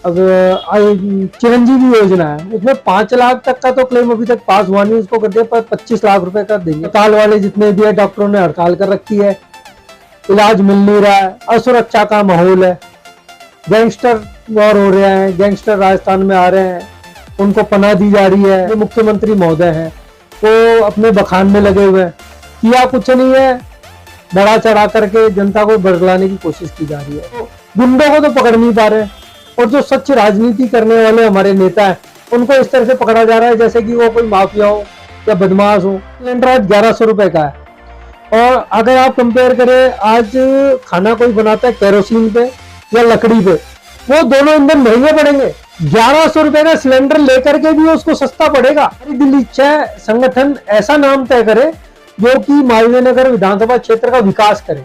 अब चिरंजीवी योजना है, उसमें 5 लाख तक का तो क्लेम अभी तक पास हुआ नहीं, उसको कर दिया पर 25 लाख रुपए कर देंगे। अस्पताल वाले जितने भी है डॉक्टरों ने हड़ताल कर रखी है, इलाज मिल नहीं रहा है, असुरक्षा का माहौल है, गैंगस्टर वॉर हो रहे हैं, गैंगस्टर राजस्थान में आ रहे हैं, उनको पनाह दी जा रही है। जो मुख्यमंत्री महोदय हैं वो अपने बखान में लगे हुए हैं, किया कुछ नहीं है, बढ़ा चढ़ा करके जनता को बरगलाने की कोशिश की जा रही है। तो गुंडों को तो पकड़ नहीं पा रहे, और जो सच राजनीति करने वाले हमारे नेता हैं उनको इस तरह से पकड़ा जा रहा है जैसे कि वो कोई माफिया हो या बदमाश हो। सिलेंडर आज 1100 रुपए का है, और अगर आप कंपेयर करें आज खाना कोई बनाता है केरोसिन पे या लकड़ी पे, वो दोनों ईंधन महंगे पड़ेंगे। 1100 रुपए का सिलेंडर लेकर के भी उसको सस्ता पड़ेगा। हमारी दिल इच्छा है संगठन ऐसा नाम तय करे जो कि मालवीय नगर विधानसभा क्षेत्र का विकास करे।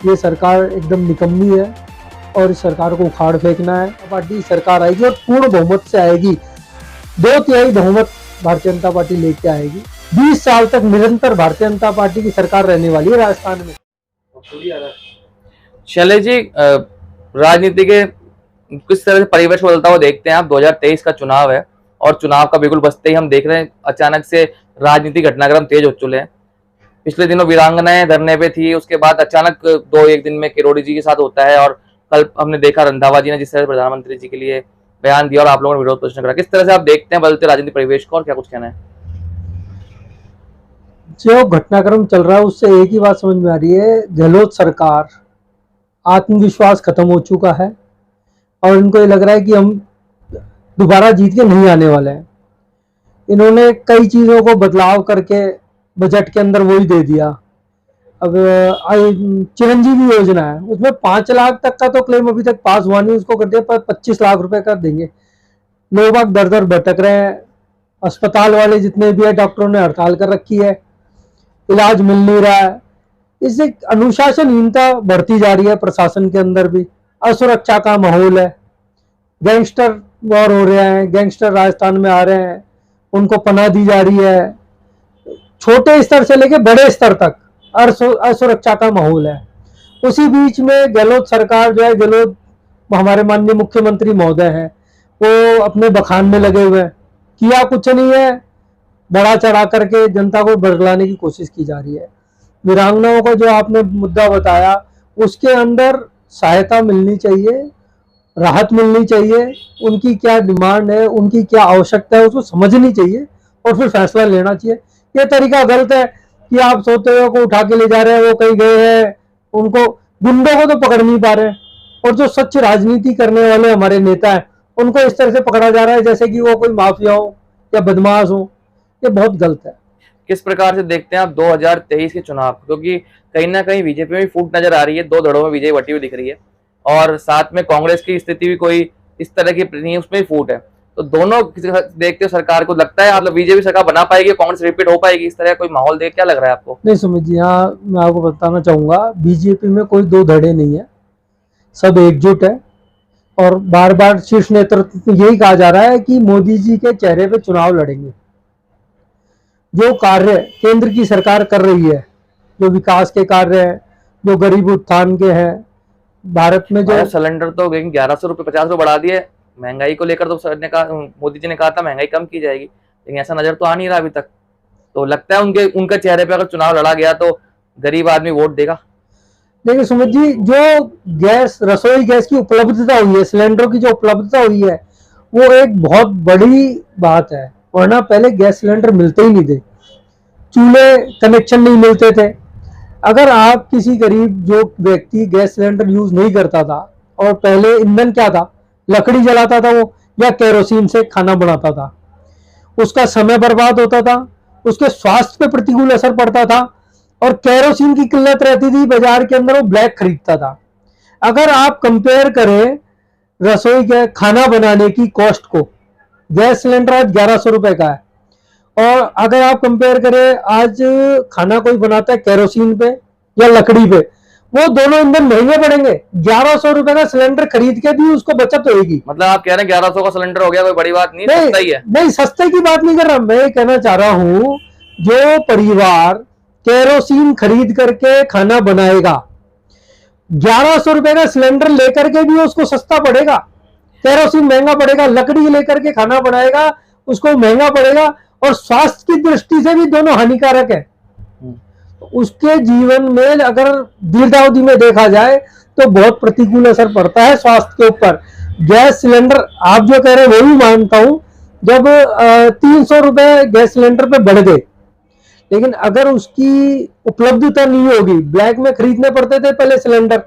ये सरकार एकदम निकम्मी है और इस सरकार को उखाड़ फेंकना है। पार्टी सरकार आएगी और पूर्ण बहुमत से आएगी, 2/3 बहुमत भारतीय जनता पार्टी लेके आएगी। 20 साल तक निरंतर भारतीय जनता पार्टी की सरकार रहने वाली है राजस्थान में। शैलेश जी, राजनीति के किस तरह से परिवेश बदलता हुआ देखते हैं आप? 2023 का चुनाव है और चुनाव का बिल्कुल बजते ही हम देख रहे हैं अचानक से राजनीतिक घटनाक्रम तेज हो चुके हैं। पिछले दिनों वीरांगनाएं धरने पे थी, उसके बाद अचानक 2-1 दिन में किरोड़ी जी के साथ होता है, और कल हमने देखा रंधावा जी ने जिस तरह से प्रधानमंत्री जी के लिए बयान दिया और आप लोगों ने विरोध प्रदर्शन करा। किस तरह से आप देखते हैं बदलते राजनीतिक परिवेश को और क्या कुछ कहना है? जो घटनाक्रम चल रहा है उससे एक ही बात समझ में आ रही है, गहलोत सरकार आत्मविश्वास खत्म हो चुका है और इनको ये लग रहा है कि हम दोबारा जीत के नहीं आने वाले हैं। इन्होंने कई चीजों को बदलाव करके बजट के अंदर वही दे दिया। अब चिरंजीवी योजना है, उसमें 5 लाख तक का तो क्लेम अभी तक पास हुआ नहीं, उसको कर दिया पर 25 लाख रुपए कर देंगे। लोग अब दर दर भटक रहे हैं, अस्पताल वाले जितने भी है डॉक्टरों ने हड़ताल कर रखी है, इलाज मिल नहीं रहा है। इससे अनुशासनहीनता बढ़ती जा रही है प्रशासन के अंदर भी, असुरक्षा का माहौल है, गैंगस्टर वॉर हो रहे हैं, गैंगस्टर राजस्थान में आ रहे हैं, उनको पनाह दी जा रही है। छोटे स्तर से लेके बड़े स्तर तक असुरक्षा का माहौल है। उसी बीच में गहलोत सरकार जो है, गहलोत हमारे माननीय मुख्यमंत्री महोदय हैं, वो अपने बखान में लगे हुए हैं, किया कुछ नहीं है, बढ़ा चढ़ा करके जनता को बरगलाने की कोशिश की जा रही है। वीरांगनाओं का जो आपने मुद्दा बताया, उसके अंदर सहायता मिलनी चाहिए, राहत मिलनी चाहिए, उनकी क्या डिमांड है, उनकी क्या आवश्यकता है, उसको समझनी चाहिए और फिर फैसला लेना चाहिए। ये तरीका गलत है कि आप सोते हुए को उठा के ले जा रहे हैं, वो कहीं गए हैं, उनको गुंडों को तो पकड़ नहीं पा रहे, और जो सच राजनीति करने वाले हमारे नेता हैं उनको इस तरह से पकड़ा जा रहा है जैसे कि वो कोई माफिया हो या बदमाश हो। ये बहुत गलत है। किस प्रकार से देखते हैं आप 2023 के चुनाव? क्योंकि कहीं ना कहीं बीजेपी में फूट नजर आ रही है, 2 धड़ों में विजय बटी हुई दिख रही है, और साथ में कांग्रेस की स्थिति भी कोई इस तरह की नहीं है, उसमें भी फूट है। तो दोनों देखते हो सरकार को लगता है मतलब बीजेपी सरकार बना पाएगी, कांग्रेस रिपीट हो पाएगी, इस तरह कोई माहौल देख क्या लग रहा है आपको? नहीं समझिए, यहाँ मैं आपको बताना चाहूंगा, बीजेपी में कोई 2 धड़े नहीं है, सब एकजुट है। और बार बार शीर्ष नेतृत्व यही कहा जा रहा है कि मोदी जी के चेहरे पे चुनाव लड़ेंगे। जो कार्य केंद्र की सरकार कर रही है, जो विकास के कार्य हैं, जो गरीब उत्थान के हैं, भारत में जो सिलेंडर तो 1100 रुपये 50 रुपये बढ़ा दिए, महंगाई को लेकर तो सर ने कहा, मोदी जी ने कहा था महंगाई कम की जाएगी, लेकिन ऐसा नजर तो आ नहीं रहा अभी तक। तो लगता है उनके चेहरे पे अगर चुनाव लड़ा गया तो गरीब आदमी वोट देगा। देखिए सुमित जी, जो गैस, रसोई गैस की उपलब्धता हुई है, सिलेंडरों की जो उपलब्धता हुई है, वो एक बहुत बड़ी बात है। वरना पहले गैस सिलेंडर मिलते ही नहीं थे, चूल्हे कनेक्शन नहीं मिलते थे। अगर आप किसी गरीब जो व्यक्ति गैस सिलेंडर यूज नहीं करता था, और पहले ईंधन क्या था, लकड़ी जलाता था वो, या केरोसिन से खाना बनाता था, उसका समय बर्बाद होता था, उसके स्वास्थ्य पे प्रतिकूल असर पड़ता था, और केरोसिन की किल्लत रहती थी बाजार के अंदर, वो ब्लैक खरीदता था। अगर आप कंपेयर करें रसोई के खाना बनाने की कॉस्ट को, गैस सिलेंडर आज 1100 रुपए का है, और अगर आप कंपेयर करें आज खाना कोई बनाता है केरोसिन पे या लकड़ी पे, वो दोनों ईंधन महंगे पड़ेंगे। 1100 रुपए का सिलेंडर खरीद के भी उसको बचत होगी। मतलब आप कह रहे हैं 1100 का सिलेंडर हो गया, कोई बड़ी बात नहीं, सस्ता ही है। नहीं, सस्ते की बात नहीं कर रहा मैं, कहना चाह रहा हूं जो परिवार केरोसिन खरीद करके खाना बनाएगा, 1100 रुपए का सिलेंडर लेकर के भी उसको सस्ता पड़ेगा। केरोसिन महंगा पड़ेगा, लकड़ी लेकर के खाना बनाएगा उसको महंगा पड़ेगा, और स्वास्थ्य की दृष्टि से भी दोनों हानिकारक है। उसके जीवन में अगर दीर्घावधि में देखा जाए तो बहुत प्रतिकूल असर पड़ता है स्वास्थ्य के ऊपर। गैस सिलेंडर आप जो कह रहे हैं वो भी मानता हूं, जब 300 रुपए गैस सिलेंडर पे बढ़ गए, लेकिन अगर उसकी उपलब्धता नहीं होगी, ब्लैक में खरीदने पड़ते थे पहले सिलेंडर,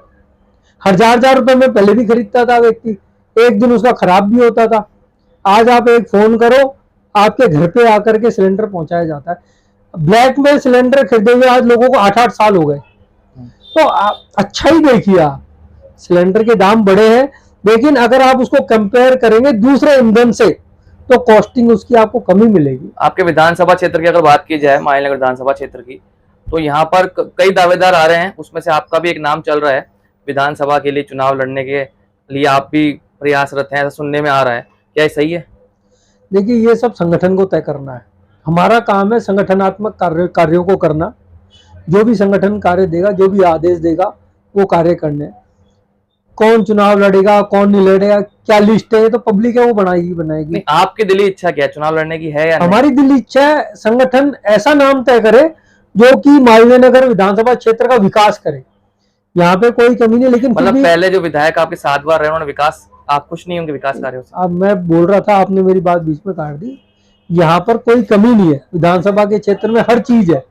हजार रुपए में पहले भी खरीदता था व्यक्ति, एक दिन उसका खराब भी होता था। आज आप एक फोन करो, आपके घर पे आकर के सिलेंडर पहुंचाया जाता है। ब्लैक में सिलेंडर खरीदे हुए आज लोगों को 8-8 साल हो गए। तो अच्छा ही देखिए, आप सिलेंडर के दाम बढ़े हैं, लेकिन अगर आप उसको कंपेयर करेंगे दूसरे ईंधन से तो कॉस्टिंग उसकी आपको कमी मिलेगी। आपके विधानसभा क्षेत्र की अगर बात की जाए, मायनगर विधानसभा क्षेत्र की, तो यहाँ पर कई दावेदार आ रहे हैं, उसमें से आपका भी एक नाम चल रहा है विधानसभा के लिए चुनाव लड़ने के लिए आप भी प्रयासरत हैं, ऐसा सुनने में आ रहा है, क्या ये सही है? देखिए, ये सब संगठन को तय करना है। हमारा काम है संगठनात्मक कार्यों को करना। जो भी संगठन कार्य देगा, जो भी आदेश देगा, वो कार्य करने। कौन चुनाव लड़ेगा, कौन नहीं लड़ेगा, क्या लिस्ट है, तो पब्लिक है वो बनाएगी। नहीं, आपकी दिली इच्छा क्या है, चुनाव लड़ने की है या नहीं? हमारी दिली इच्छा है संगठन ऐसा नाम तय करे जो कि मालवीय विधानसभा क्षेत्र का विकास करे। यहाँ पे कोई कमी नहीं, लेकिन मतलब पहले जो विधायक आपके 7 बार रहे उन्होंने विकास, आप खुश नहीं होंगे विकास कार्यों से? अब मैं बोल रहा था, आपने मेरी बात बीच में काट दी। यहाँ पर कोई कमी नहीं है, विधानसभा के क्षेत्र में हर चीज है।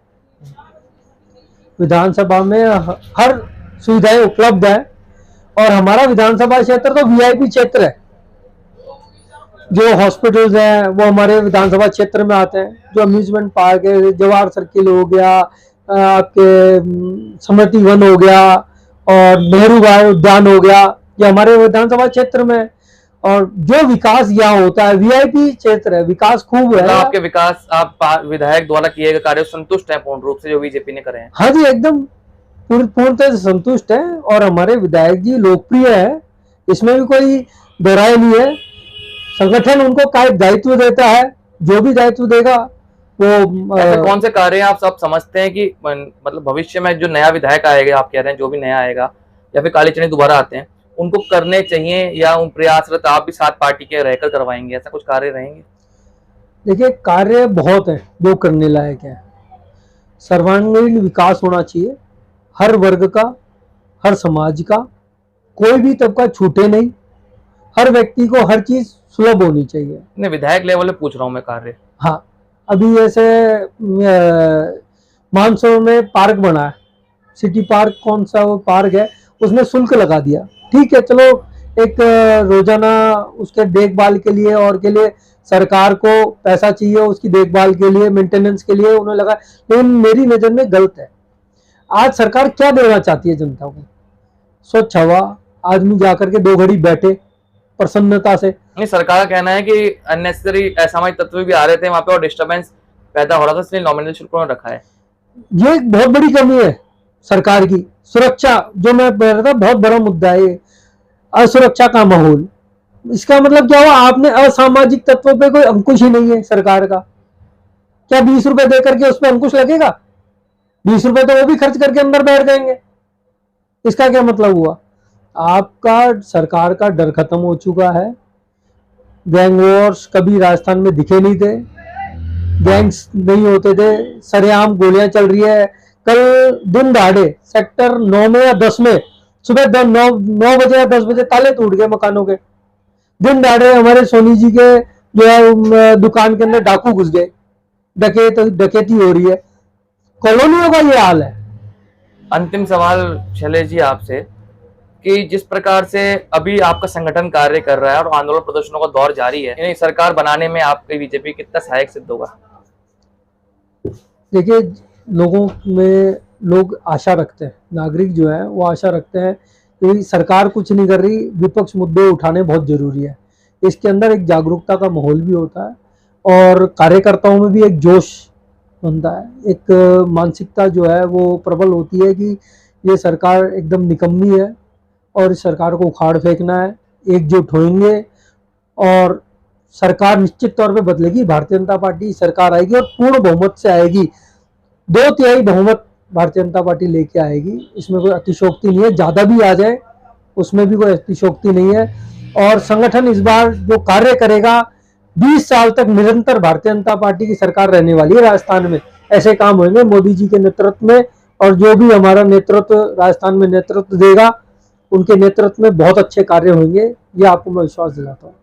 विधानसभा में हर सुविधाएं उपलब्ध है, और हमारा विधानसभा क्षेत्र तो वीआईपी क्षेत्र है। जो हॉस्पिटल्स हैं वो हमारे विधानसभा क्षेत्र में आते हैं। जो अम्यूजमेंट पार्क है, जवाहर सर्किल हो गया, आपके स्मृति वन हो गया, और नेहरू उद्यान हो गया, ये हमारे विधानसभा क्षेत्र में। और जो विकास यहाँ होता है, वीआईपी क्षेत्र है, विकास खूब है। आपके विकास, आप विधायक द्वारा किए गए कार्य संतुष्ट हैं पूर्ण रूप से, जो बीजेपी ने करे हैं? हाँ जी, एकदम पूर्णतः से संतुष्ट है, और हमारे विधायक जी लोकप्रिय है, इसमें भी कोई दोहराई नहीं है। संगठन उनको काय दायित्व देता है, जो भी दायित्व देगा वो। ऐसे कौन से कार्य आप सब समझते हैं कि मतलब भविष्य में जो नया विधायक आएगा, आप कह रहे हैं जो भी नया आएगा, या फिर काली चने दोबारा आते हैं, उनको करने चाहिए, या उन प्रयासरत आप भी साथ पार्टी के रहकर करवाएंगे, ऐसा कुछ कार्य रहेंगे? देखिए, कार्य बहुत है जो करने लायक है। सर्वांगीण विकास होना चाहिए, हर वर्ग का, हर समाज का, कोई भी तबका छूटे नहीं, हर व्यक्ति को हर चीज सुलभ होनी चाहिए। नहीं, विधायक लेवल पे पूछ रहा हूँ मैं कार्य। हाँ, अभी जैसे मानसरोवर में पार्क बना है, सिटी पार्क, कौन सा वो पार्क है, उसमें शुल्क लगा दिया। ठीक है, चलो, एक रोजाना उसके देखभाल के लिए और के लिए सरकार को पैसा चाहिए, उसकी देखभाल के लिए, मेंटेनेंस के लिए उन्हें लगा, लेकिन मेरी नजर में गलत है। आज सरकार क्या देना चाहती है जनता को? स्वच्छ हवा, आदमी जाकर के 2 घड़ी बैठे प्रसन्नता से। नहीं, सरकार का कहना है कि अननेसेसरी असामाजिक तत्व भी आ रहे थे वहां पे और डिस्टर्बेंस पैदा हो रहा था, इसलिए नॉमिनल शुल्क उन्होंने रखा है। ये एक बहुत बड़ी कमी है सरकार की। सुरक्षा, जो मैं कह रहा था, बहुत बड़ा मुद्दा है ये, असुरक्षा का माहौल। इसका मतलब क्या हुआ? आपने असामाजिक तत्वों पे कोई अंकुश ही नहीं है सरकार का। क्या 20 रुपए दे करके उस पर अंकुश लगेगा? 20 रुपए तो वो भी खर्च करके अंदर बैठ जाएंगे। इसका क्या मतलब हुआ? आपका सरकार का डर खत्म हो चुका है। गैंग वॉर्स कभी राजस्थान में दिखे नहीं थे, गैंग्स नहीं होते थे, सरेआम गोलियां चल रही है। कल दिन दहाड़े सेक्टर 9 में या 10 में सुबह 9 बजे या 10 बजे ताले टूट गए मकानों के। दिन दहाड़े हमारे सोनी जी के जो है दुकान के अंदर डाकू घुस गए, डकैती हो रही है। कॉलोनियों का ये हाल है। अंतिम सवाल शैलेश जी आपसे, कि जिस प्रकार से अभी आपका संगठन कार्य कर रहा है और आंदोलन प्रदर्शनों का दौर जारी है, यानी सरकार बनाने में आपकी बीजेपी कितना सहायक सिद्ध होगा? देखिए, लोगों में लोग आशा रखते हैं, नागरिक जो है वो आशा रखते हैं कि सरकार कुछ नहीं कर रही, विपक्ष मुद्दे उठाने बहुत जरूरी है। इसके अंदर एक जागरूकता का माहौल भी होता है, और कार्यकर्ताओं में भी एक जोश बनता है, एक मानसिकता जो है वो प्रबल होती है कि ये सरकार एकदम निकम्मी है और इस सरकार को उखाड़ फेंकना है। एकजुट होंगे और सरकार निश्चित तौर पे बदलेगी। भारतीय जनता पार्टी सरकार आएगी और पूर्ण बहुमत से आएगी। 2/3 बहुमत भारतीय जनता पार्टी लेके आएगी, इसमें कोई अतिशोक्ति नहीं है। ज़्यादा भी आ जाए उसमें भी कोई अतिशोक्ति नहीं है। और संगठन इस बार जो कार्य करेगा, 20 साल तक निरंतर भारतीय जनता पार्टी की सरकार रहने वाली है राजस्थान में। ऐसे काम होंगे मोदी जी के नेतृत्व में, और जो भी हमारा नेतृत्व राजस्थान में नेतृत्व देगा, उनके नेतृत्व में बहुत अच्छे कार्य होंगे, ये आपको मैं विश्वास दिलाता हूँ।